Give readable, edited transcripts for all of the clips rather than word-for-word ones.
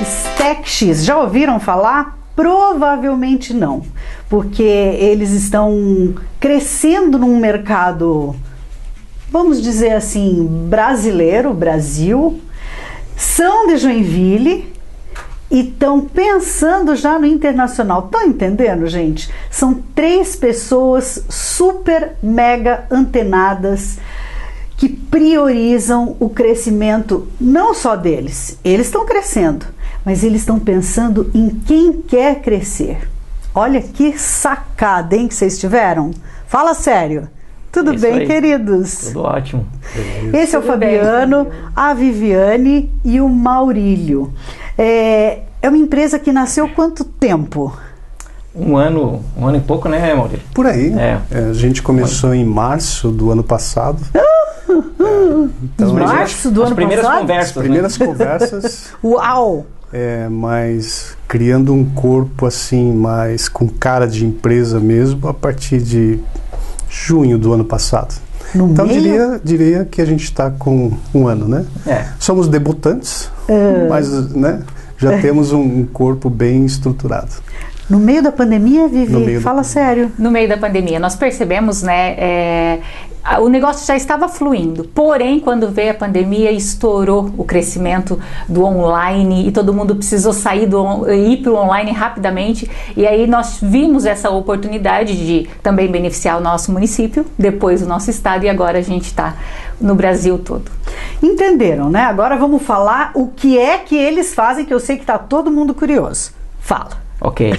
StackX, já ouviram falar? Provavelmente não, porque eles estão crescendo num mercado, vamos dizer assim, brasileiro, Brasil, são de Joinville e estão pensando já no internacional. Estão entendendo, gente? São 3 pessoas super mega antenadas que priorizam o crescimento não só deles, eles estão crescendo, mas eles estão pensando em quem quer crescer. Olha que sacada, hein, que vocês tiveram? Fala sério. Tudo bem, aí, queridos? Tudo ótimo. Esse é o Fabiano, a Viviane e o Maurílio. É uma empresa que nasceu quanto tempo? Um ano e pouco, né, Maurílio? Por aí. A gente começou em março do ano passado. Então, março do ano passado? As primeiras conversas. Uau! Mas criando um corpo assim, mais com cara de empresa mesmo, a partir de junho do ano passado. Então diria que a gente está com um ano, né? Somos debutantes, mas né, já temos um corpo bem estruturado. No meio da pandemia, Vivi? Fala sério. No meio da pandemia, nós percebemos, né, o negócio já estava fluindo, porém, quando veio a pandemia, estourou o crescimento do online e todo mundo precisou sair ir para o online rapidamente, e aí nós vimos essa oportunidade de também beneficiar o nosso município, depois o nosso estado, e agora a gente está no Brasil todo. Entenderam, né? Agora vamos falar o que é que eles fazem, que eu sei que está todo mundo curioso. Fala. Ok.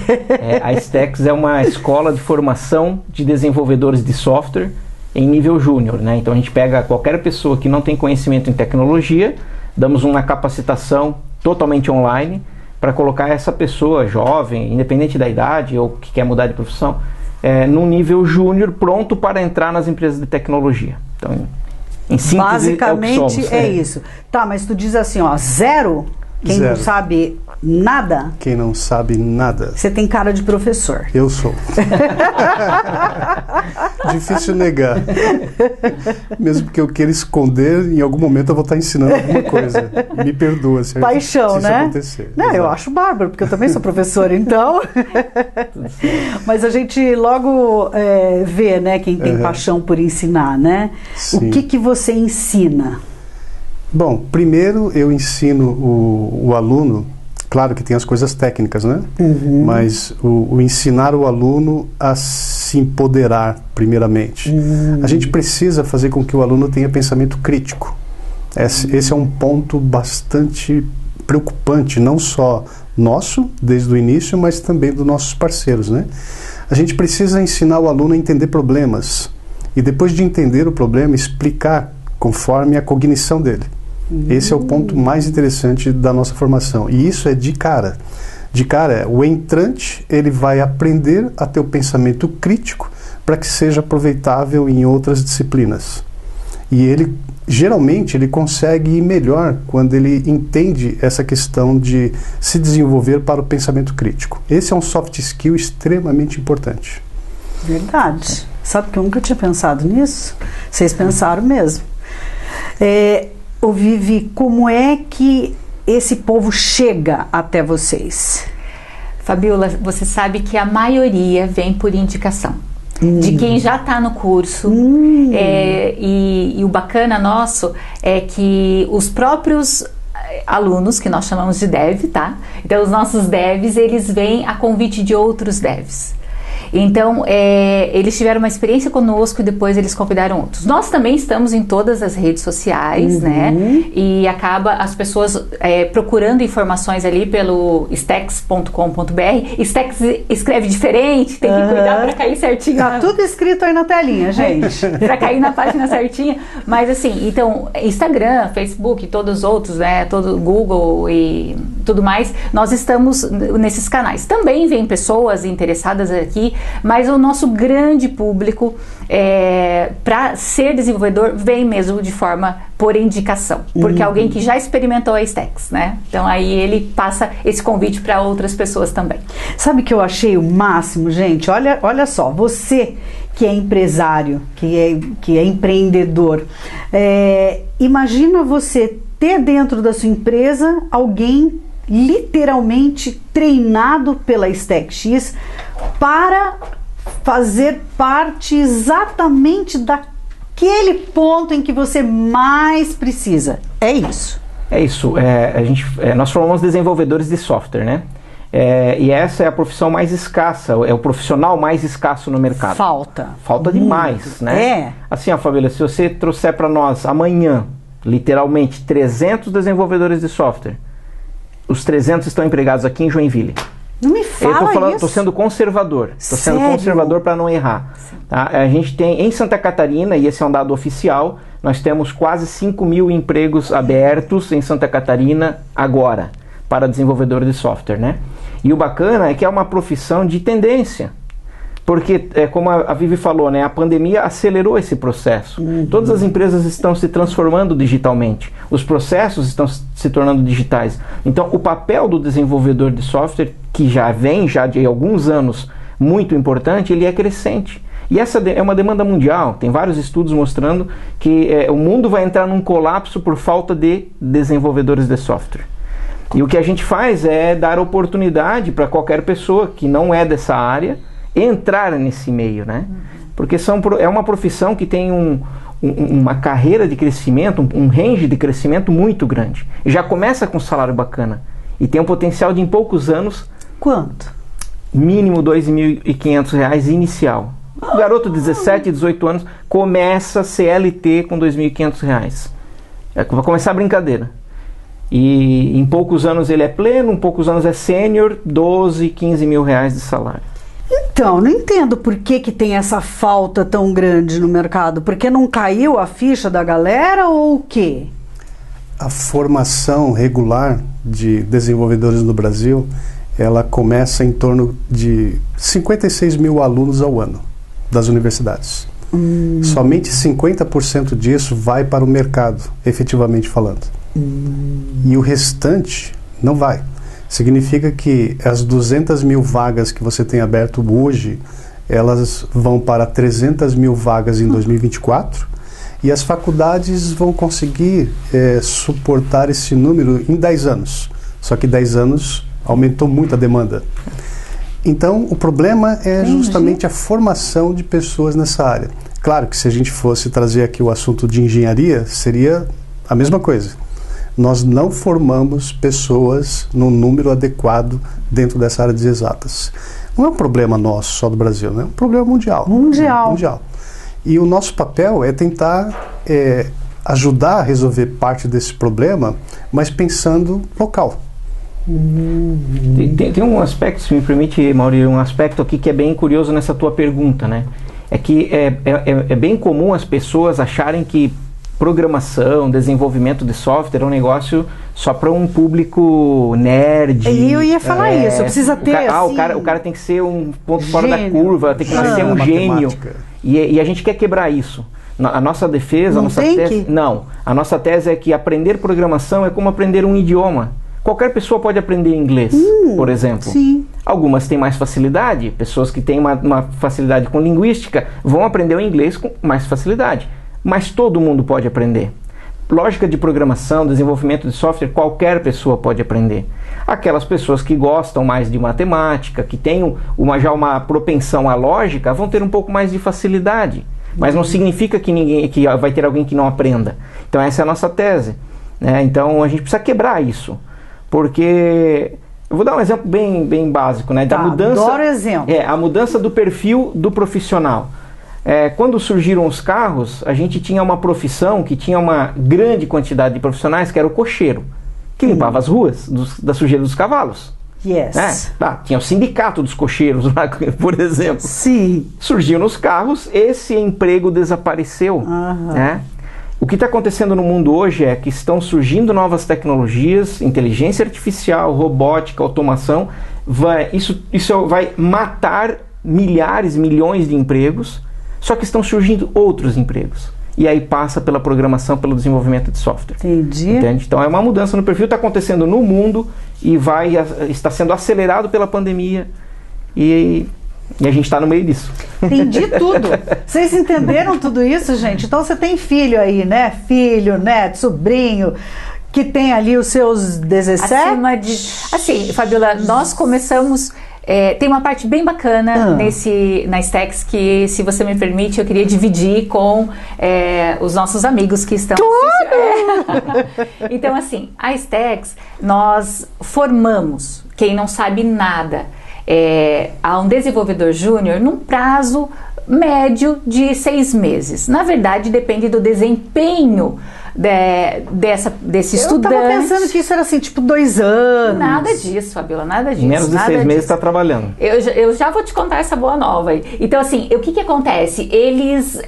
A StackX é uma escola de formação de desenvolvedores de software em nível júnior, né? Então a gente pega qualquer pessoa que não tem conhecimento em tecnologia, damos uma capacitação totalmente online para colocar essa pessoa jovem, independente da idade ou que quer mudar de profissão, num nível júnior, pronto para entrar nas empresas de tecnologia. Então, em síntese, basicamente somos, é isso. Tá, mas tu diz assim, ó, zero? Quem não sabe nada? Quem não sabe nada. Você tem cara de professor. Eu sou. Difícil negar. Mesmo que eu queira esconder, em algum momento eu vou estar ensinando alguma coisa. Me perdoa se paixão, isso né? acontecer. Não, eu acho bárbaro, porque eu também sou professora, então. Mas a gente logo vê, né, quem tem paixão por ensinar, né? Sim. O que você ensina? Bom, primeiro eu ensino o aluno, claro que tem as coisas técnicas, né? Mas o ensinar o aluno a se empoderar, primeiramente. A gente precisa fazer com que o aluno tenha pensamento crítico. Esse é um ponto bastante preocupante, não só nosso, desde o início, mas também dos nossos parceiros, né? A gente precisa ensinar o aluno a entender problemas e, depois de entender o problema, explicar conforme a cognição dele. Esse é o ponto mais interessante da nossa formação. E isso é de cara. De cara, o entrante, ele vai aprender a ter o pensamento crítico para que seja aproveitável em outras disciplinas. E ele, geralmente, ele consegue ir melhor quando ele entende essa questão de se desenvolver para o pensamento crítico. Esse é um soft skill extremamente importante. Verdade. Sabe que eu nunca tinha pensado nisso? Vocês pensaram mesmo. Ô Vivi, como é que esse povo chega até vocês? Fabiola, você sabe que a maioria vem por indicação. De quem já está no curso. E o bacana nosso é que os próprios alunos, que nós chamamos de dev, tá? Então os nossos devs, eles vêm a convite de outros devs. Então, eles tiveram uma experiência conosco e depois eles convidaram outros. Nós também estamos em todas as redes sociais, né? E acaba as pessoas procurando informações ali pelo stacks.com.br. Stacks escreve diferente, tem que cuidar para cair certinho. Tá tudo escrito aí na telinha, gente. Para cair na página certinha. Mas assim, então, Instagram, Facebook, todos os outros, né? Todo Google e tudo mais, nós estamos nesses canais. Também vem pessoas interessadas aqui, mas o nosso grande público, para ser desenvolvedor, vem mesmo de forma por indicação, porque alguém que já experimentou a StackX, né? Então aí ele passa esse convite para outras pessoas também. Sabe que eu achei o máximo, gente? Olha só, você que é empresário, que é empreendedor, imagina você ter dentro da sua empresa alguém literalmente treinado pela StackX para fazer parte exatamente daquele ponto em que você mais precisa. É isso. É isso. Nós formamos desenvolvedores de software, né? E essa é a profissão mais escassa, é o profissional mais escasso no mercado. Falta demais, né? Assim, Fabíola, se você trouxer para nós amanhã, literalmente, 300 desenvolvedores de software, os 300 estão empregados aqui em Joinville. Não me fala isso. Estou sendo conservador. Estou sendo conservador para não errar. Tá? A gente tem, em Santa Catarina, e esse é um dado oficial, nós temos quase 5.000 empregos abertos em Santa Catarina agora, para desenvolvedores de software, né? E o bacana é que é uma profissão de tendência. Porque, como a Vivi falou, né, a pandemia acelerou esse processo. Todas as empresas estão se transformando digitalmente. Os processos estão se tornando digitais. Então, o papel do desenvolvedor de software, que já vem de alguns anos muito importante, ele é crescente. E essa é uma demanda mundial. Tem vários estudos mostrando que o mundo vai entrar num colapso por falta de desenvolvedores de software. E o que a gente faz é dar oportunidade para qualquer pessoa que não é dessa área entrar nesse meio, né? Porque é uma profissão que tem uma carreira de crescimento, um range de crescimento muito grande. Já começa com um salário bacana e tem um potencial de, em poucos anos... Quanto? Mínimo R$ 2.500 inicial. O garoto de 17, 18 anos começa CLT com R$ 2.500. Vai começar a brincadeira. E em poucos anos ele é pleno, em poucos anos é sênior, 12, 15 mil reais de salário. Então, não entendo por que tem essa falta tão grande no mercado. Porque não caiu a ficha da galera ou o quê? A formação regular de desenvolvedores no Brasil, ela começa em torno de 56 mil alunos ao ano das universidades. Somente 50% disso vai para o mercado, efetivamente falando. E o restante não vai. Significa que as 200 mil vagas que você tem aberto hoje, elas vão para 300 mil vagas em 2024 e as faculdades vão conseguir suportar esse número em 10 anos. Só que 10 anos aumentou muito a demanda. Então, o problema é justamente a formação de pessoas nessa área. Claro que se a gente fosse trazer aqui o assunto de engenharia, seria a mesma coisa. Nós não formamos pessoas no número adequado dentro dessa área de exatas. Não é um problema nosso, só do Brasil, né? É um problema mundial. Mundial. E o nosso papel é tentar ajudar a resolver parte desse problema, mas pensando local. Tem um aspecto, se me permite, Mauri, um aspecto aqui que é bem curioso nessa tua pergunta, né? É que é bem comum as pessoas acharem que programação, desenvolvimento de software é um negócio só para um público nerd. E eu ia falar isso, precisa ter o cara tem que ser um ponto fora da curva, tem que nascer um gênio. E a gente quer quebrar isso. A nossa defesa, a nossa tese é que aprender programação é como aprender um idioma. Qualquer pessoa pode aprender inglês, por exemplo. Sim. Algumas têm mais facilidade, pessoas que têm uma facilidade com linguística vão aprender o inglês com mais facilidade. Mas todo mundo pode aprender. Lógica de programação, desenvolvimento de software, qualquer pessoa pode aprender. Aquelas pessoas que gostam mais de matemática, que têm já uma propensão à lógica, vão ter um pouco mais de facilidade. Mas não significa que vai ter alguém que não aprenda. Então essa é a nossa tese, né? Então a gente precisa quebrar isso. Porque eu vou dar um exemplo bem básico, né? Da mudança, adoro exemplo. A mudança do perfil do profissional. Quando surgiram os carros, a gente tinha uma profissão que tinha uma grande quantidade de profissionais, que era o cocheiro, que limpava as ruas da sujeira dos cavalos. Yes. Tinha o sindicato dos cocheiros lá, por exemplo. Sim. Surgiram os carros, esse emprego desapareceu. Né? O que está acontecendo no mundo hoje é que estão surgindo novas tecnologias, inteligência artificial, robótica, automação. Isso vai matar milhares, milhões de empregos. Só que estão surgindo outros empregos. E aí passa pela programação, pelo desenvolvimento de software. Entendi. Entende? Então é uma mudança no perfil, está acontecendo no mundo e está sendo acelerado pela pandemia. E a gente está no meio disso. Entendi tudo. Vocês entenderam tudo isso, gente? Então você tem filho aí, né? Filho, neto, sobrinho, que tem ali os seus 17? Assim, Fabiola, nós começamos... tem uma parte bem bacana na Stacks que, se você me permite, eu queria dividir com os nossos amigos que estão... Então, assim, a Stacks, nós formamos quem não sabe nada a um desenvolvedor júnior num prazo médio de 6 meses. Na verdade, depende do desempenho desse estudante. Eu estava pensando que isso era assim, tipo 2 anos. Nada disso, Fabiola, nada disso. Menos de 6 meses está trabalhando. Eu já vou te contar essa boa nova aí. Então, assim, o que acontece? Eles,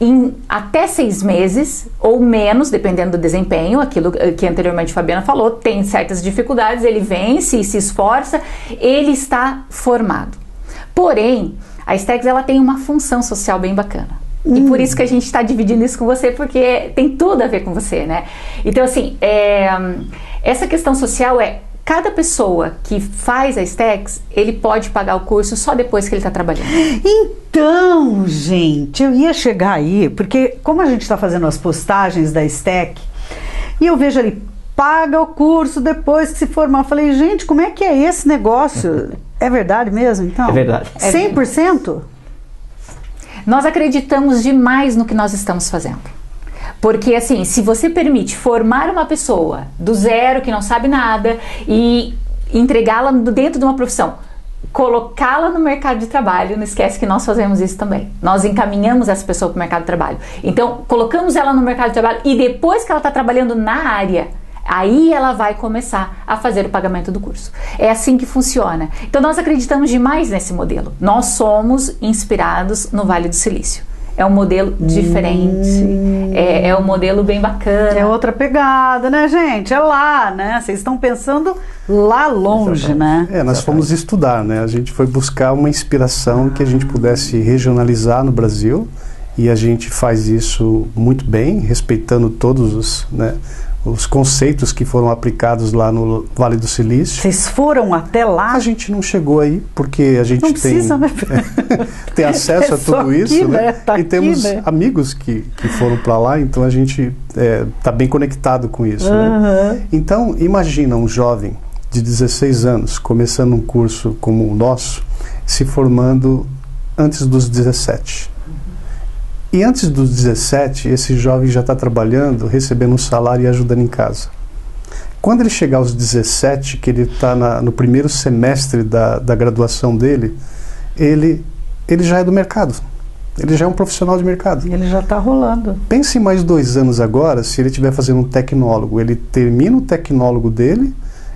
em até 6 meses ou menos, dependendo do desempenho, aquilo que anteriormente a Fabiana falou, tem certas dificuldades, ele vence e se esforça, ele está formado. Porém, a Stacks, ela tem uma função social bem bacana. E por isso que a gente está dividindo isso com você, porque tem tudo a ver com você, né? Então, assim, essa questão social cada pessoa que faz a Stacks, ele pode pagar o curso só depois que ele está trabalhando. Então, gente, eu ia chegar aí, porque como a gente está fazendo as postagens da Stack, e eu vejo ali, paga o curso depois que se formar. Eu falei, gente, como é que é esse negócio? É verdade mesmo, então? É verdade. 100%? Nós acreditamos demais no que nós estamos fazendo. Porque, assim, se você permite formar uma pessoa do zero, que não sabe nada, e entregá-la dentro de uma profissão, colocá-la no mercado de trabalho, não esquece que nós fazemos isso também. Nós encaminhamos essa pessoa para o mercado de trabalho. Então, colocamos ela no mercado de trabalho e depois que ela está trabalhando na área, aí ela vai começar a fazer o pagamento do curso. É assim que funciona. Então, nós acreditamos demais nesse modelo. Nós somos inspirados no Vale do Silício. É um modelo diferente, é um modelo bem bacana. É outra pegada, né, gente? É lá, né? Vocês estão pensando lá longe, né? Nós fomos estudar, né? A gente foi buscar uma inspiração que a gente pudesse regionalizar no Brasil, e a gente faz isso muito bem, respeitando todos os conceitos que foram aplicados lá no Vale do Silício. Vocês foram até lá? A gente não chegou aí, porque a gente não precisa, né? tem acesso a tudo aqui, isso, né? Tá e temos aqui, né? amigos que foram para lá, então a gente está bem conectado com isso. Né? Então, imagina um jovem de 16 anos, começando um curso como o nosso, se formando antes dos 17. E antes dos 17, esse jovem já está trabalhando, recebendo um salário e ajudando em casa. Quando ele chegar aos 17, que ele está no primeiro semestre da graduação dele, ele já é do mercado. Ele já é um profissional de mercado. E ele já está rolando. Pense em mais 2 anos agora, se ele estiver fazendo um tecnólogo. Ele termina o tecnólogo dele,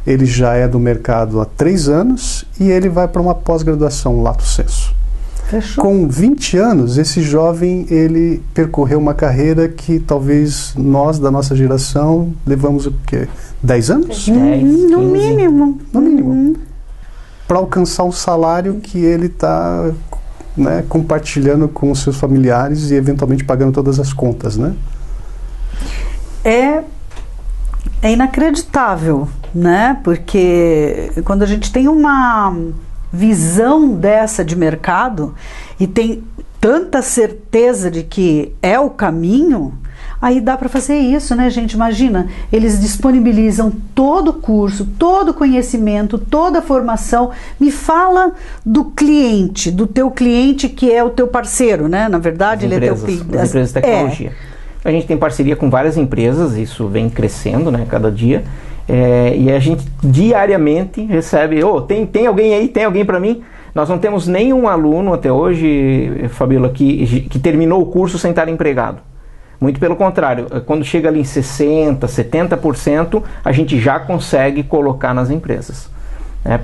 ele já é do mercado há 3 anos e ele vai para uma pós-graduação lato sensu. Fechou. Com 20 anos, esse jovem, ele percorreu uma carreira que talvez nós, da nossa geração, levamos o quê? 10 anos? 10, 15. No mínimo. No mínimo. Para alcançar um salário que ele está compartilhando com os seus familiares e eventualmente pagando todas as contas, né? É inacreditável, né? Porque quando a gente tem uma visão dessa de mercado e tem tanta certeza de que é o caminho, aí dá para fazer isso, né, gente? Imagina, eles disponibilizam todo o curso, todo o conhecimento, toda a formação. Me fala do cliente, do teu cliente que é o teu parceiro, né? Na verdade, ele é teu cliente. As empresas de tecnologia. A gente tem parceria com várias empresas, isso vem crescendo, né, cada dia. E a gente diariamente recebe, tem alguém aí, tem alguém para mim? Nós não temos nenhum aluno até hoje, Fabiola, que terminou o curso sem estar empregado. Muito pelo contrário, quando chega ali em 60%, 70%, a gente já consegue colocar nas empresas.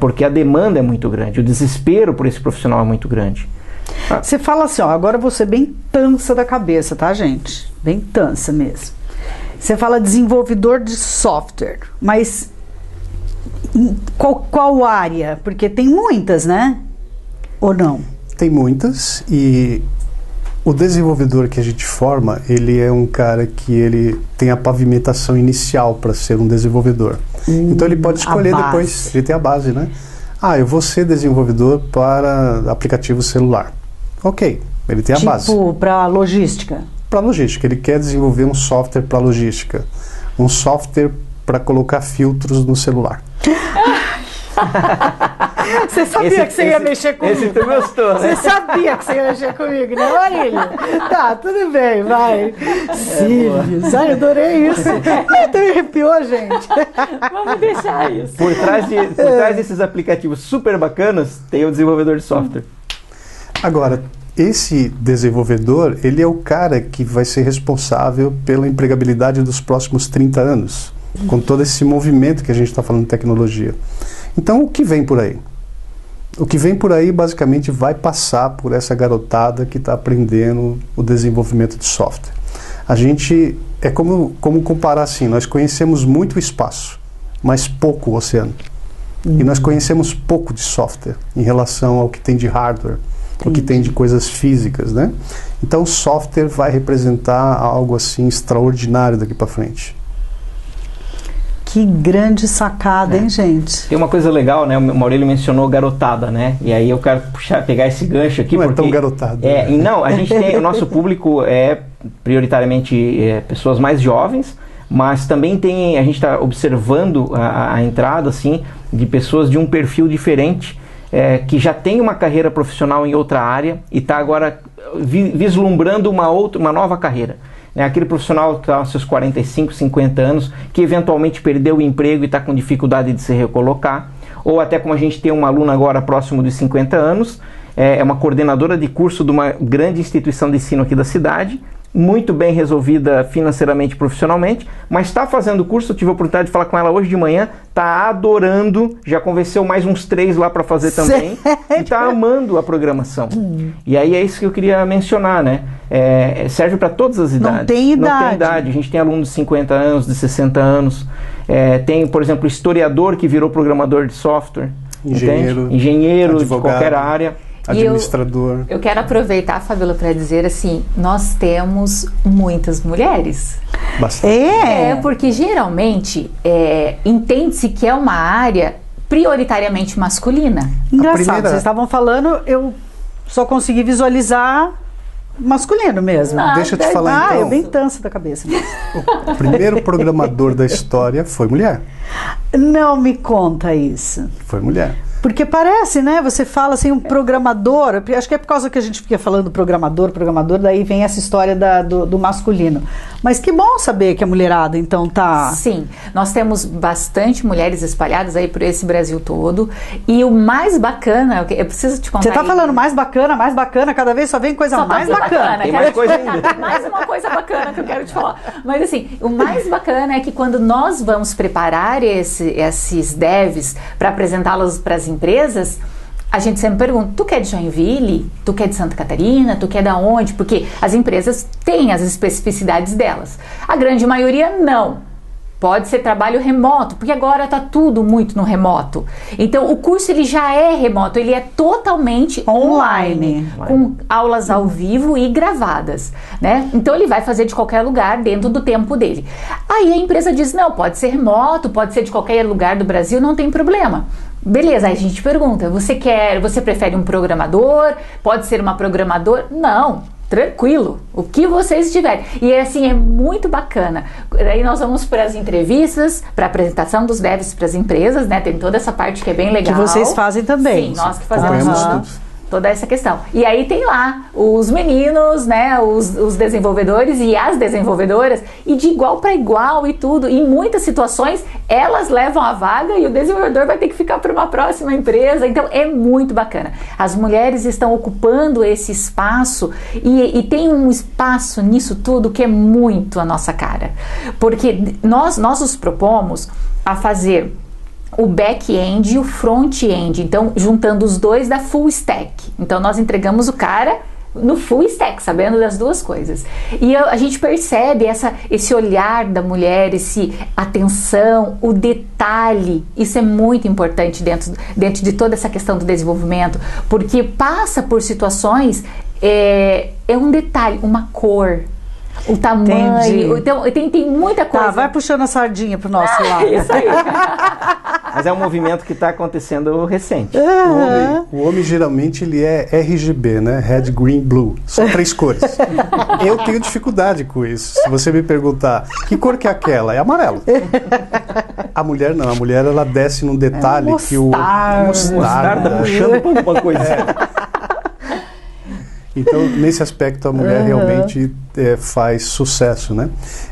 Porque a demanda é muito grande, o desespero por esse profissional é muito grande. Você fala assim, agora eu vou ser bem tansa da cabeça, tá, gente? Bem tansa mesmo. Você fala desenvolvedor de software, mas em qual área? Porque tem muitas, né? Ou não? Tem muitas, e o desenvolvedor que a gente forma, ele é um cara que ele tem a pavimentação inicial para ser um desenvolvedor. Então ele pode escolher depois, ele tem a base, né? Eu vou ser desenvolvedor para aplicativo celular. Ok, ele tem a base. Tipo, para logística? Para logística, ele quer desenvolver um software para logística. um software para colocar filtros no celular. Você sabia que você ia mexer comigo. Esse tu gostou, né? Você sabia que você ia mexer comigo, né, Marília? Tá, tudo bem, vai. Cílios, ai, adorei isso. Até me arrepiou, gente. Vamos deixar isso. Por trás desses aplicativos super bacanas, tem o desenvolvedor de software. Agora, esse desenvolvedor, ele é o cara que vai ser responsável pela empregabilidade dos próximos 30 anos, com todo esse movimento que a gente está falando de tecnologia. Então, o que vem por aí? O que vem por aí, basicamente, vai passar por essa garotada que está aprendendo o desenvolvimento de software. A gente, é como comparar assim, nós conhecemos muito o espaço, mas pouco o oceano. E nós conhecemos pouco de software em relação ao que tem de hardware, o que tem de coisas físicas, né? Então, o software vai representar algo assim extraordinário daqui para frente. Que grande sacada, hein, gente? Tem uma coisa legal, né? O Maurílio mencionou garotada, né? E aí eu quero pegar esse gancho aqui. Não porque é tão garotada. Não, a gente tem, o nosso público é prioritariamente pessoas mais jovens, mas também tem, a gente está observando a entrada, assim, de pessoas de um perfil diferente, que já tem uma carreira profissional em outra área e está agora vislumbrando uma nova carreira. Aquele profissional que está aos seus 45, 50 anos, que eventualmente perdeu o emprego e está com dificuldade de se recolocar, ou até como a gente tem uma aluna agora próximo dos 50 anos, é uma coordenadora de curso de uma grande instituição de ensino aqui da cidade, muito bem resolvida financeiramente e profissionalmente, mas está fazendo o curso. Eu tive a oportunidade de falar com ela hoje de manhã, está adorando, já convenceu mais uns 3 lá para fazer também, e está amando a programação. E aí é isso que eu queria mencionar, né? Serve para todas as idades. Não tem idade. A gente tem alunos de 50 anos, de 60 anos, tem, por exemplo, historiador que virou programador de software, engenheiro de qualquer área. Administrador. Eu quero aproveitar, Fabíola, para dizer assim, nós temos muitas mulheres. Bastante. Porque geralmente entende-se que é uma área prioritariamente masculina. Engraçado, vocês estavam falando, eu só consegui visualizar masculino mesmo. Deixa eu te falar então. Eu bem tanso da cabeça. O primeiro programador da história foi mulher. Não me conta isso. Foi mulher. Porque parece, né? Você fala assim, um programador, acho que é por causa que a gente fica falando programador, daí vem essa história do masculino. Mas que bom saber que a mulherada, então, tá... Sim, nós temos bastante mulheres espalhadas aí por esse Brasil todo. E o mais bacana, eu preciso te contar... Você tá falando mais bacana, cada vez só vem coisa mais bacana. Tem mais coisa ainda. Mais uma coisa bacana que eu quero te falar. Mas assim, o mais bacana é que quando nós vamos preparar esses devs para apresentá-los para as empresas, a gente sempre pergunta, tu quer de Joinville? Tu quer de Santa Catarina? Tu quer da onde? Porque as empresas têm as especificidades delas. A grande maioria não. Pode ser trabalho remoto, porque agora está tudo muito no remoto. Então, o curso ele já é remoto, ele é totalmente online, com aulas ao vivo e gravadas, né? Então, ele vai fazer de qualquer lugar dentro do tempo dele. Aí a empresa diz, não, pode ser remoto, pode ser de qualquer lugar do Brasil, não tem problema. Beleza, aí a gente pergunta, você prefere um programador? Pode ser uma programadora? Não. Tranquilo, o que vocês tiverem. E assim, é muito bacana. Aí nós vamos para as entrevistas, para a apresentação dos devs para as empresas, né? Tem toda essa parte que é bem legal. Que vocês fazem também. Sim, nós que fazemos toda essa questão. E aí tem lá os meninos, né? Os desenvolvedores e as desenvolvedoras, e de igual para igual e tudo. Em muitas situações, elas levam a vaga e o desenvolvedor vai ter que ficar para uma próxima empresa. Então, é muito bacana. As mulheres estão ocupando esse espaço e tem um espaço nisso tudo que é muito a nossa cara. Porque nós nos propomos a fazer o back-end e o front-end, então juntando os dois da full stack. Então nós entregamos o cara no full stack, sabendo das duas coisas. E a gente percebe esse olhar da mulher, esse atenção, o detalhe. Isso é muito importante dentro de toda essa questão do desenvolvimento, porque passa por situações, é um detalhe, uma cor. O tamanho, Entendi. então tem muita coisa. Tá, vai puxando a sardinha pro nosso lado. Isso aí. Mas é um movimento que está acontecendo recente. O homem geralmente ele é RGB, né? Red, Green, Blue. Só 3 cores. Eu tenho dificuldade com isso. Se você me perguntar, que cor que é aquela? É amarelo. A mulher não. A mulher ela desce num detalhe que o... Mostarda puxando para alguma coisa. Então, nesse aspecto, a mulher realmente faz sucesso, né?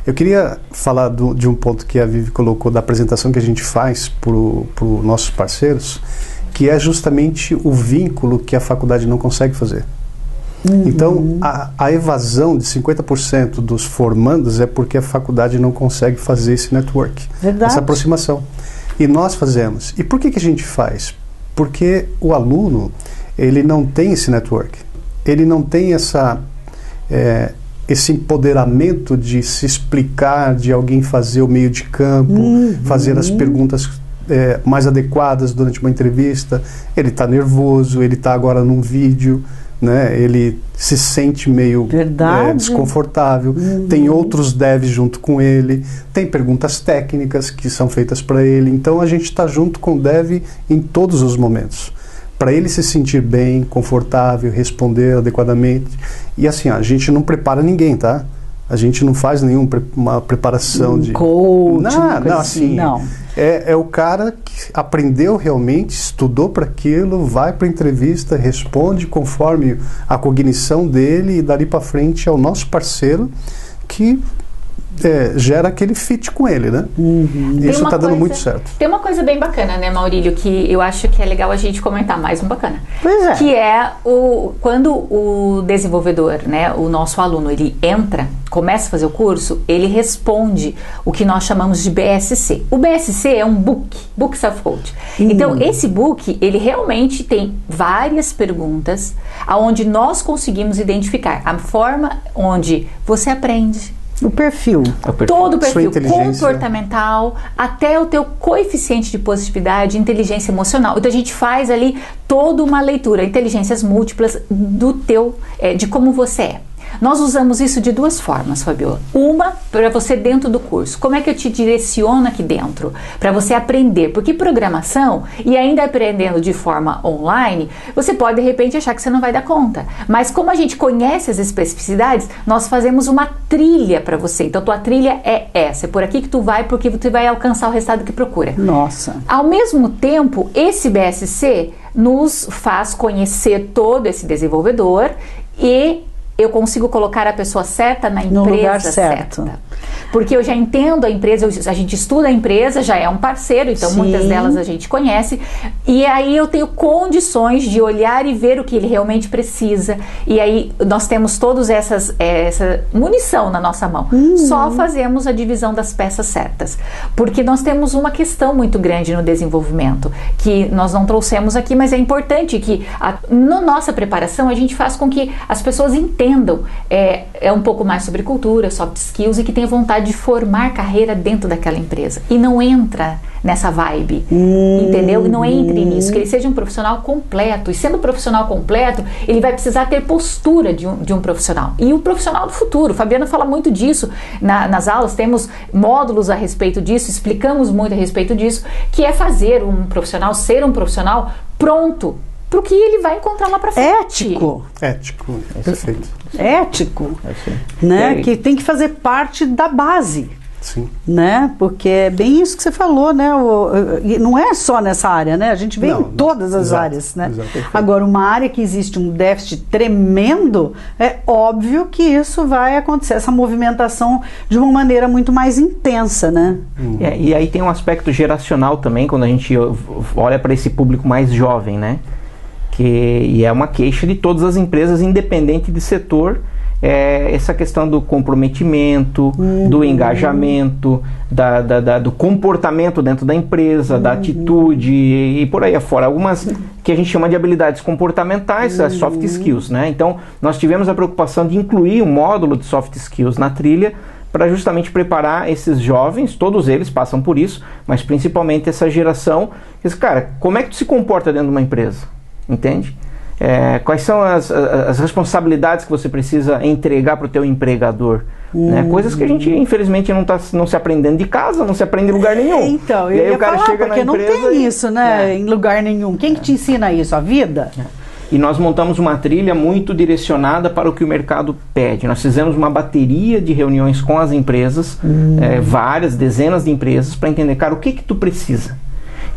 Eu queria falar de um ponto que a Vivi colocou da apresentação que a gente faz para os nossos parceiros, que é justamente o vínculo que a faculdade não consegue fazer. Então, a evasão de 50% dos formandos é porque a faculdade não consegue fazer esse network, essa aproximação. E nós fazemos. E por que a gente faz? Porque o aluno, ele não tem esse network. Ele não tem esse empoderamento de se explicar, de alguém fazer o meio de campo, fazer as perguntas mais adequadas durante uma entrevista. Ele está nervoso, ele está agora num vídeo, né? Ele se sente meio desconfortável. Tem outros devs junto com ele, tem perguntas técnicas que são feitas para ele. Então a gente está junto com o dev em todos os momentos, para ele se sentir bem, confortável, responder adequadamente. E assim, a gente não prepara ninguém, tá? A gente não faz nenhuma preparação de... coaching, não, assim, não. É o cara que aprendeu realmente, estudou para aquilo, vai para a entrevista, responde conforme a cognição dele e dali para frente é o nosso parceiro que gera aquele fit com ele, né? Isso está dando muito certo. Tem uma coisa bem bacana, né, Maurílio, que eu acho que é legal a gente comentar, mais um bacana. Pois é. Que é quando o desenvolvedor, né, o nosso aluno, ele começa a fazer o curso, ele responde o que nós chamamos de BSC. O BSC é um Book Self-Coach. Então, esse book, ele realmente tem várias perguntas aonde nós conseguimos identificar a forma onde você aprende, O perfil. todo o perfil comportamental, até o teu coeficiente de positividade, inteligência emocional. Então a gente faz ali toda uma leitura, inteligências múltiplas de como você é. Nós usamos isso de 2 formas, Fabiola. Uma, para você dentro do curso. Como é que eu te direciono aqui dentro? Para você aprender. Porque programação, e ainda aprendendo de forma online, você pode de repente achar que você não vai dar conta. Mas como a gente conhece as especificidades, nós fazemos uma trilha para você. Então tua trilha é essa. É por aqui que tu vai, porque tu vai alcançar o resultado que procura. Nossa. Ao mesmo tempo, esse BSC nos faz conhecer todo esse desenvolvedor e eu consigo colocar a pessoa certa na empresa no lugar certo. Porque eu já entendo a empresa, a gente estuda a empresa, já é um parceiro, então muitas delas a gente conhece, e aí eu tenho condições de olhar e ver o que ele realmente precisa, e aí nós temos todos essa munição na nossa mão. Só fazemos a divisão das peças certas, porque nós temos uma questão muito grande no desenvolvimento, que nós não trouxemos aqui, mas é importante que na nossa preparação a gente faz com que as pessoas entendam um pouco mais sobre cultura, soft skills, e que tenha vontade de formar carreira dentro daquela empresa e não entra nessa vibe, entendeu? E não entre nisso, que ele seja um profissional completo, e sendo um profissional completo, ele vai precisar ter postura de um profissional, e o profissional do futuro. Fabiana fala muito disso nas aulas, temos módulos a respeito disso, explicamos muito a respeito disso, que é fazer ser um profissional pronto para o que ele vai encontrar lá para frente. Ético, perfeito. Ético, né? Que tem que fazer parte da base. Sim. Né? Porque é bem isso que você falou, né? Não é só nessa área, né? A gente vê em todas as áreas, né? Agora, uma área que existe um déficit tremendo, é óbvio que isso vai acontecer, essa movimentação de uma maneira muito mais intensa, né? E aí tem um aspecto geracional também, quando a gente olha para esse público mais jovem, né? E é uma queixa de todas as empresas, independente de setor, essa questão do comprometimento, do engajamento, do comportamento dentro da empresa, da atitude e por aí afora. Algumas que a gente chama de habilidades comportamentais, as soft skills, né? Então, nós tivemos a preocupação de incluir um módulo de soft skills na trilha para justamente preparar esses jovens, todos eles passam por isso, mas principalmente essa geração, cara, como é que tu se comporta dentro de uma empresa? Entende? Quais são as responsabilidades que você precisa entregar para o teu empregador? Né? Coisas que a gente, infelizmente, não se aprendendo de casa, não se aprende em lugar nenhum. Então, e aí o cara chega porque na empresa não tem isso, né? Em lugar nenhum. Quem que te ensina isso? A vida? E nós montamos uma trilha muito direcionada para o que o mercado pede. Nós fizemos uma bateria de reuniões com as empresas, várias, dezenas de empresas, para entender, cara, o que tu precisa?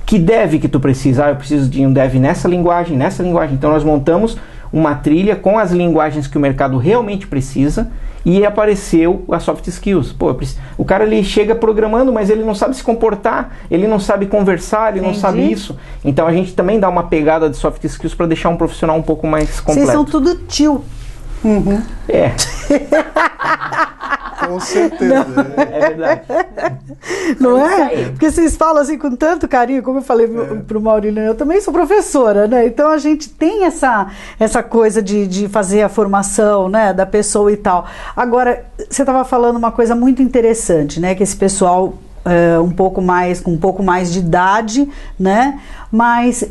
Que dev que tu precisa? Eu preciso de um dev nessa linguagem. Então nós montamos uma trilha com as linguagens que o mercado realmente precisa e apareceu a soft skills. O cara ele chega programando, mas ele não sabe se comportar, ele não sabe conversar, ele não sabe isso. Então a gente também dá uma pegada de soft skills para deixar um profissional um pouco mais completo. Vocês são tudo tio. Com certeza. É verdade. Não é? Porque vocês falam assim com tanto carinho, como eu falei pro Maurílio, eu também sou professora, né? Então a gente tem essa coisa de fazer a formação, né, da pessoa e tal. Agora, você estava falando uma coisa muito interessante, né? Que esse pessoal com um pouco mais de idade, né? Mas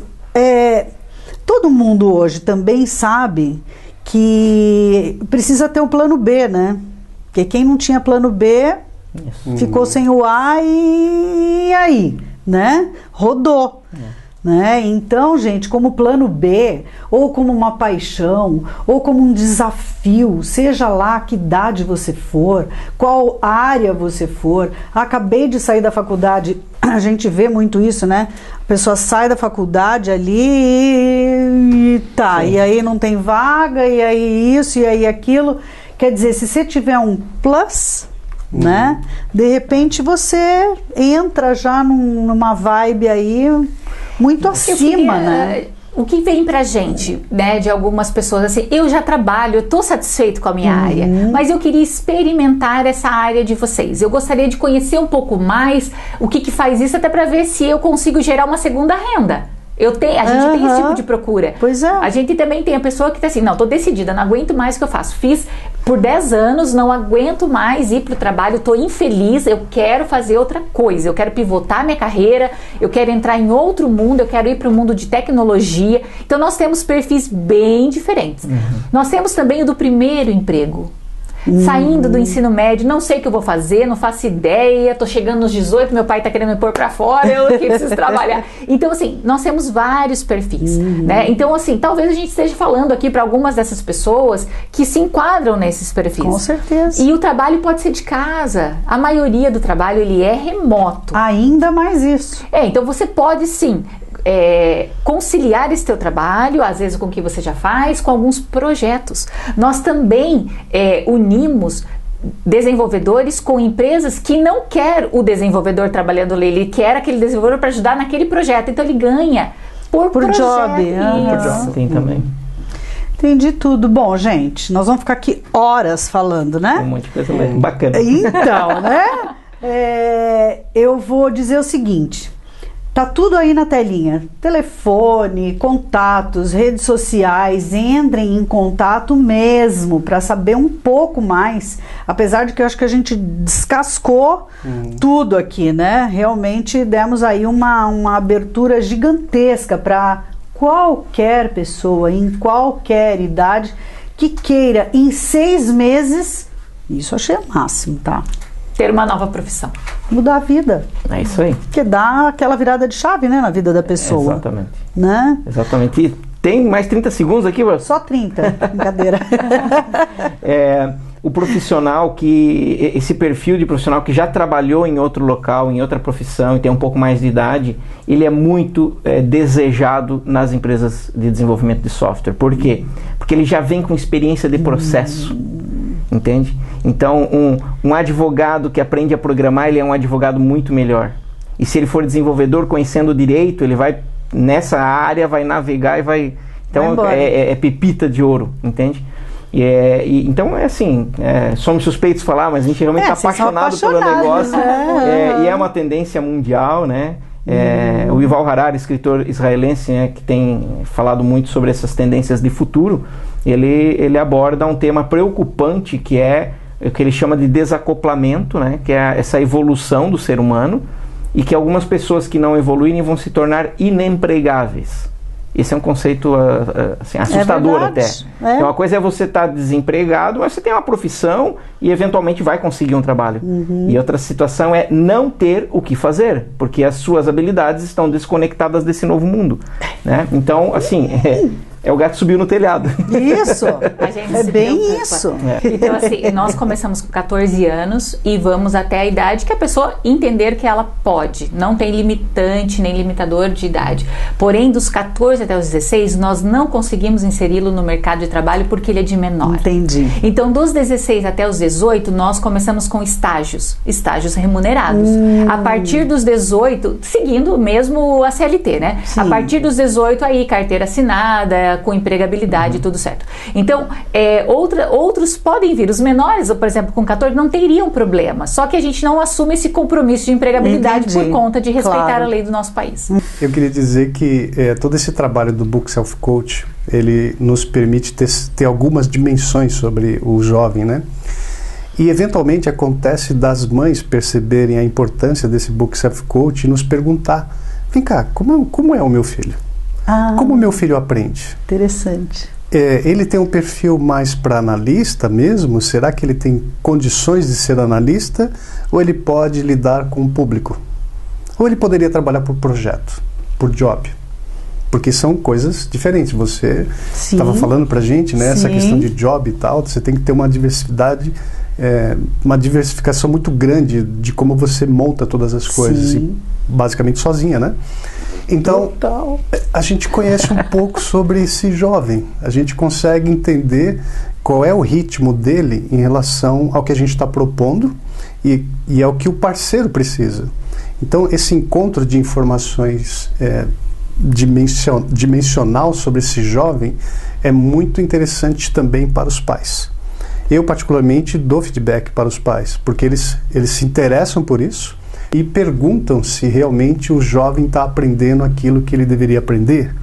todo mundo hoje também sabe que precisa ter um plano B, né? Porque quem não tinha plano B ficou sem o A e aí, né? Rodou. Né? Então, gente, como plano B, ou como uma paixão, ou como um desafio, seja lá que idade você for, qual área você for. Acabei de sair da faculdade, a gente vê muito isso, né? A pessoa sai da faculdade ali e tá, e aí não tem vaga, e aí isso, e aí aquilo. Quer dizer, se você tiver um plus, né? De repente você entra já numa vibe aí muito acima, né? O que vem pra gente, né, de algumas pessoas, assim, eu já trabalho, eu tô satisfeito com a minha área, mas eu queria experimentar essa área de vocês. Eu gostaria de conhecer um pouco mais o que faz isso, até pra ver se eu consigo gerar uma segunda renda. A gente tem esse tipo de procura. Pois é. A gente também tem a pessoa que tá assim, não, tô decidida, não aguento mais o que eu faço. Fiz por 10 anos, não aguento mais ir pro trabalho, tô infeliz, eu quero fazer outra coisa, eu quero pivotar minha carreira, eu quero entrar em outro mundo, eu quero ir pro mundo de tecnologia. Então nós temos perfis bem diferentes. Nós temos também o do primeiro emprego. Saindo do ensino médio, não sei o que eu vou fazer, não faço ideia, tô chegando nos 18, meu pai tá querendo me pôr pra fora, eu que preciso trabalhar. Então, assim, nós temos vários perfis, né? Então, assim, talvez a gente esteja falando aqui para algumas dessas pessoas que se enquadram nesses perfis. Com certeza. E o trabalho pode ser de casa. A maioria do trabalho, ele é remoto. Ainda mais isso. Então você pode, sim, conciliar esse teu trabalho, às vezes com o que você já faz, com alguns projetos. Nós também unimos desenvolvedores com empresas que não quer o desenvolvedor trabalhando ali, ele quer aquele desenvolvedor para ajudar naquele projeto, então ele ganha por projeto. Job. Tem também. Entendi tudo. Bom, gente, nós vamos ficar aqui horas falando, né? Tem um monte de coisa bacana. Então, né? Eu vou dizer o seguinte. Tá tudo aí na telinha, telefone, contatos, redes sociais, entrem em contato mesmo para saber um pouco mais, apesar de que eu acho que a gente descascou tudo aqui, né? Realmente demos aí uma abertura gigantesca para qualquer pessoa, em qualquer idade, que queira em 6 meses, isso eu achei o máximo, tá? Ter uma nova profissão. Mudar a vida. É isso aí. Porque dá aquela virada de chave, né, na vida da pessoa. Exatamente. Né? Exatamente. E tem mais 30 segundos aqui, Bruno? Só 30, brincadeira. O profissional esse perfil de profissional que já trabalhou em outro local, em outra profissão e tem um pouco mais de idade, ele é muito desejado nas empresas de desenvolvimento de software. Por quê? Porque ele já vem com experiência de processo. Entende? Então, um advogado que aprende a programar, ele é um advogado muito melhor. E se ele for desenvolvedor, conhecendo o direito, ele vai nessa área, vai navegar e vai... Então, é pepita de ouro, entende? Então, assim, somos suspeitos de falar, mas a gente realmente está apaixonado pelo negócio. E é uma tendência mundial, né? O Yuval Harari, escritor israelense, né, que tem falado muito sobre essas tendências de futuro, ele aborda um tema preocupante que é o que ele chama de desacoplamento, né, que é essa evolução do ser humano, e que algumas pessoas que não evoluírem vão se tornar inempregáveis. esse é um conceito assim, assustador até. Então, uma coisa é você estar desempregado, mas você tem uma profissão e eventualmente vai conseguir um trabalho. E outra situação é não ter o que fazer, porque as suas habilidades estão desconectadas desse novo mundo, né? Então, assim, é o gato subiu no telhado. Isso, A gente é se bem preocupa. isso. Então, assim, nós começamos com 14 anos e vamos até a idade que a pessoa entender que ela pode. Não tem limitante nem limitador de idade. Porém, dos 14 até os 16, nós não conseguimos inseri-lo no mercado de trabalho porque ele é de menor. Entendi. Então, dos 16 até os 18, nós começamos com estágios remunerados. A partir dos 18, seguindo mesmo a CLT, né? Sim. A partir dos 18, aí carteira assinada, com empregabilidade, tudo certo. Então, outros podem vir. Os menores, por exemplo, com 14, não teriam problema. Só que a gente não assume esse compromisso de empregabilidade Entendi. por conta de respeitar Claro. a lei do nosso país. Eu queria dizer que todo esse trabalho do Book Self Coach, ele nos permite ter algumas dimensões sobre o jovem, né? E eventualmente acontece das mães perceberem a importância desse Book Self Coach e nos perguntar: vem cá, como é o meu filho? Como o meu filho aprende? Interessante. Ele tem um perfil mais para analista mesmo? Será que ele tem condições de ser analista? Ou ele pode lidar com o público? Ou ele poderia trabalhar por projeto, por job? Porque são coisas diferentes. Você estava falando para a gente, né, essa questão de job e tal, você tem que ter uma diversidade, uma diversificação muito grande de como você monta todas as coisas, e basicamente sozinha, né? Então, a gente conhece um pouco sobre esse jovem, a gente consegue entender qual é o ritmo dele em relação ao que a gente está propondo e ao que o parceiro precisa. Então, esse encontro de informações dimensional sobre esse jovem é muito interessante também para os pais. Eu, particularmente, dou feedback para os pais, porque eles se interessam por isso e perguntam se realmente o jovem está aprendendo aquilo que ele deveria aprender.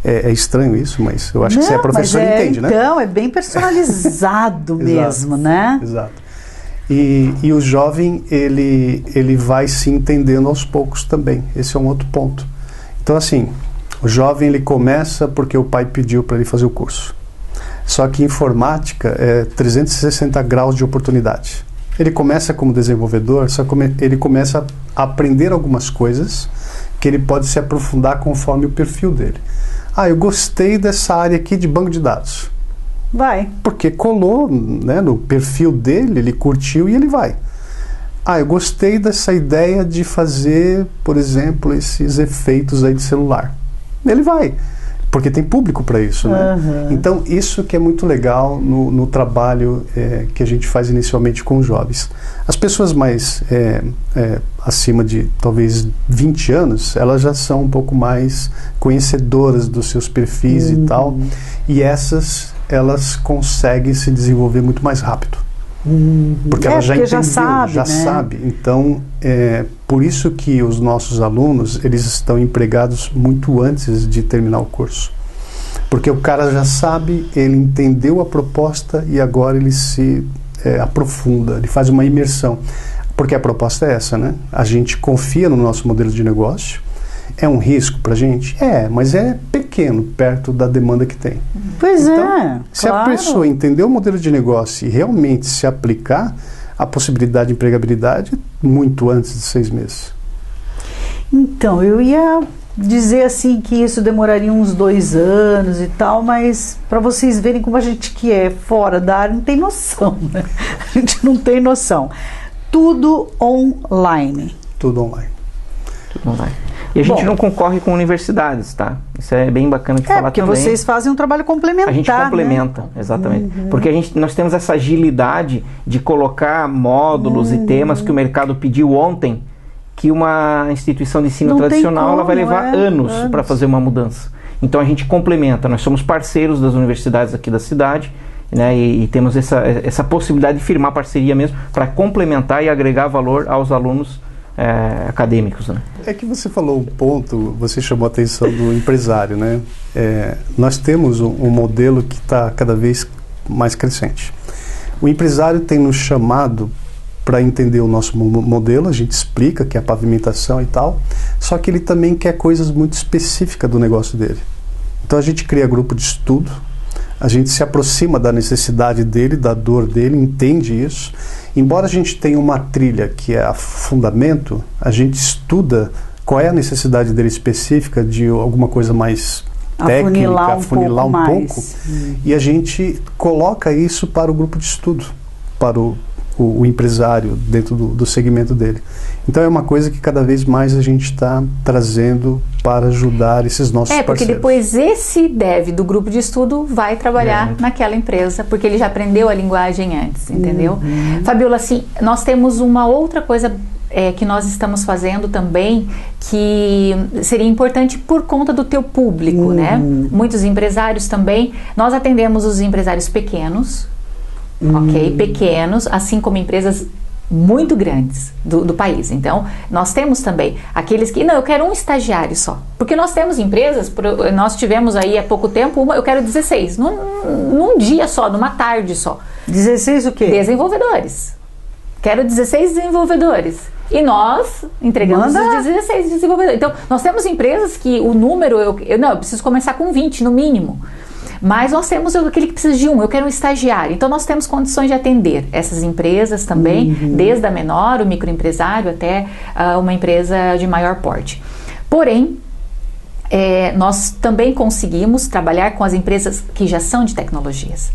É estranho isso, mas eu acho que você é professor e entende, né? Então, é bem personalizado mesmo, né? Exato. E o jovem, ele vai se entendendo aos poucos também. Esse é um outro ponto. Então, assim, o jovem, ele começa porque o pai pediu para ele fazer o curso. Só que informática é 360 graus de oportunidade. Ele começa como desenvolvedor, só que ele começa a aprender algumas coisas que ele pode se aprofundar conforme o perfil dele. Eu gostei dessa área aqui de banco de dados. Vai. Porque colou, né, no perfil dele, ele curtiu e ele vai. Eu gostei dessa ideia de fazer, por exemplo, esses efeitos aí de celular. Ele vai. Porque tem público para isso, né? Então, isso que é muito legal no trabalho que a gente faz inicialmente com os jovens. As pessoas mais acima de, talvez, 20 anos, elas já são um pouco mais conhecedoras dos seus perfis e tal. E elas conseguem se desenvolver muito mais rápido. Porque ela já entendeu, já sabe. Então, por isso que os nossos alunos, eles estão empregados muito antes de terminar o curso. Porque o cara já sabe, ele entendeu a proposta e agora ele se aprofunda, ele faz uma imersão. Porque a proposta é essa, né? A gente confia no nosso modelo de negócio. É um risco para a gente? Mas é pequeno perto da demanda que tem. Pois então, se a pessoa entender o modelo de negócio e realmente se aplicar, a possibilidade de empregabilidade muito antes de 6 meses. Então, eu ia dizer assim que isso demoraria uns 2 anos e tal, mas para vocês verem como a gente que é fora da área não tem noção, né? A gente não tem noção. Tudo online. Tudo online. Tudo online. E a gente não concorre com universidades, tá? Isso é bem bacana de falar porque também. vocês fazem um trabalho complementar. A gente complementa, né? Exatamente. Porque nós temos essa agilidade de colocar módulos e temas que o mercado pediu ontem, que uma instituição de ensino tradicional ela vai levar anos para fazer uma mudança. Então a gente complementa. Nós somos parceiros das universidades aqui da cidade, né? E temos essa possibilidade de firmar parceria mesmo para complementar e agregar valor aos alunos acadêmicos, né? É que você falou um ponto, você chamou a atenção do empresário, né? Nós temos um modelo que está cada vez mais crescente. O empresário tem nos chamado para entender o nosso modelo, a gente explica que é a pavimentação e tal, só que ele também quer coisas muito específicas do negócio dele. Então a gente cria grupo de estudo, a gente se aproxima da necessidade dele, da dor dele, entende isso. Embora a gente tenha uma trilha que é a fundamento, a gente estuda qual é a necessidade dele específica de alguma coisa mais técnica, afunilar um pouco, e a gente coloca isso para o grupo de estudo, para o empresário dentro do segmento dele. Então é uma coisa que cada vez mais a gente está trazendo para ajudar esses nossos parceiros. Porque depois esse dev do grupo de estudo vai trabalhar naquela empresa, porque ele já aprendeu a linguagem antes, entendeu? Fabiola, assim, nós temos uma outra coisa que nós estamos fazendo também, que seria importante por conta do teu público, né? Muitos empresários também, nós atendemos os empresários pequenos, ok? Pequenos, assim como empresas muito grandes do país. Então, nós temos também aqueles que, não, eu quero um estagiário só. Porque nós temos empresas, nós tivemos aí há pouco tempo, eu quero 16, num dia só, numa tarde só. 16 o quê? Desenvolvedores. Quero 16 desenvolvedores. E nós entregamos os 16 desenvolvedores. Então, nós temos empresas que o número, eu preciso começar com 20 no mínimo. Mas nós temos aquele que precisa de eu quero um estagiário. Então, nós temos condições de atender essas empresas também, desde a menor, o microempresário, até uma empresa de maior porte. Porém, nós também conseguimos trabalhar com as empresas que já são de tecnologias.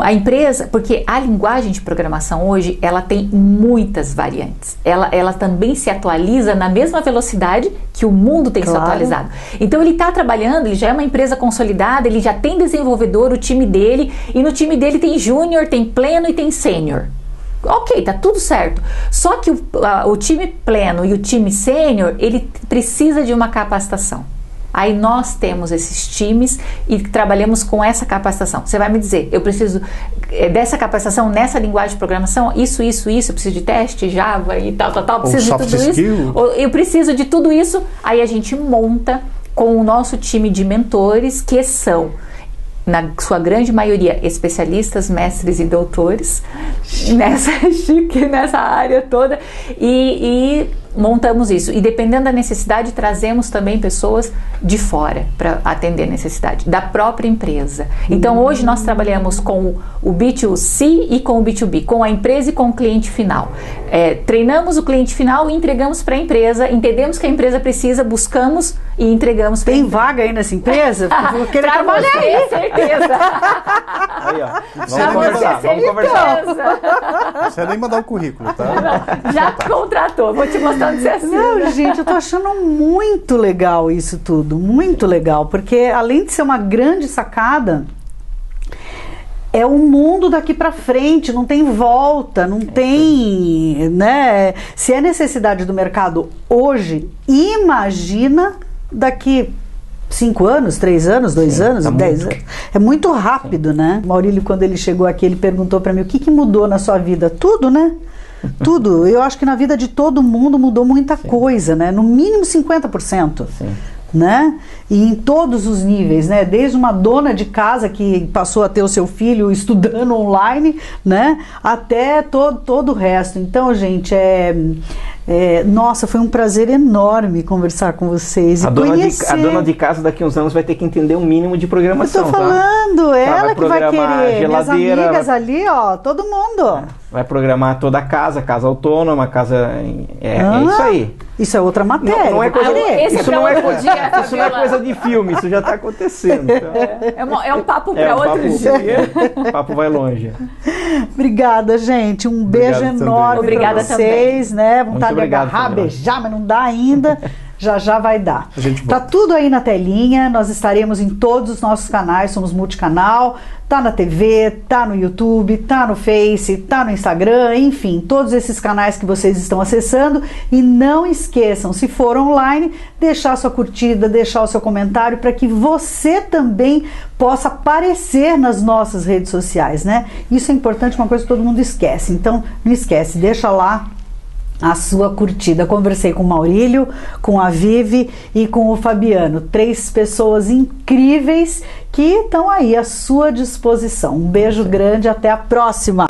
A empresa, porque a linguagem de programação hoje, ela tem muitas variantes. Ela também se atualiza na mesma velocidade que o mundo tem se atualizado. Então ele está trabalhando, ele já é uma empresa consolidada, ele já tem desenvolvedor, o time dele, e no time dele tem júnior, tem pleno e tem sênior. Ok, tá tudo certo. Só que o time pleno e o time sênior, ele precisa de uma capacitação. Aí nós temos esses times e trabalhamos com essa capacitação. Você vai me dizer, eu preciso dessa capacitação nessa linguagem de programação, isso, eu preciso de teste, Java e tal, preciso de tudo isso. Eu preciso de tudo isso. Aí a gente monta com o nosso time de mentores, que são, na sua grande maioria, especialistas, mestres e doutores nessa área toda, e montamos isso. E dependendo da necessidade, trazemos também pessoas de fora para atender a necessidade da própria empresa. Então hoje nós trabalhamos com o B2C e com o B2B, com a empresa e com o cliente final. Treinamos o cliente final e entregamos para a empresa, entendemos que a empresa precisa, buscamos e entregamos para a empresa. Tem vaga aí nessa empresa? Vou querer trabalhar aí, certeza. Aí, ó. Vamos conversar. Você nem mandar o currículo, tá? Já contratou, vou te mostrar onde você assina. Não, gente, eu tô achando muito legal isso tudo, muito legal, porque além de ser uma grande sacada, é o mundo daqui para frente, não tem volta, não tem, né? Se é necessidade do mercado hoje, imagina daqui 5 anos, 3 anos, 2 anos, 10 anos. É muito rápido, né? O Maurílio, quando ele chegou aqui, ele perguntou para mim, o que mudou na sua vida? Tudo, né? Tudo. Eu acho que na vida de todo mundo mudou muita coisa, né? No mínimo 50%. Sim. Né? E em todos os níveis, né? Desde uma dona de casa que passou a ter o seu filho estudando online, né? Até todo o resto. Então, gente, nossa, foi um prazer enorme conversar com vocês. A dona de casa daqui uns anos vai ter que entender um mínimo de programação. Eu tô falando, tá? ela que vai querer. Geladeira, minhas amigas ali, ó, todo mundo. Vai programar toda a casa autônoma, casa. É isso aí. Isso é outra matéria. Não é coisa, isso não é coisa de filme, isso já está acontecendo. Então. É um papo para outro dia. O papo vai longe. Obrigada, gente. Um beijo enorme para vocês, né? Vontade de agarrar, beijar, mas não dá ainda. Já vai dar. Tá tudo aí na telinha, nós estaremos em todos os nossos canais, somos multicanal, tá na TV, tá no YouTube, tá no Face, tá no Instagram, enfim, todos esses canais que vocês estão acessando. E não esqueçam, se for online, deixar sua curtida, deixar o seu comentário para que você também possa aparecer nas nossas redes sociais, né? Isso é importante, uma coisa que todo mundo esquece, então não esquece, deixa lá a sua curtida. Conversei com o Maurílio, com a Vivi e com o Fabiano, 3 pessoas incríveis que estão aí à sua disposição. Um beijo grande, até a próxima!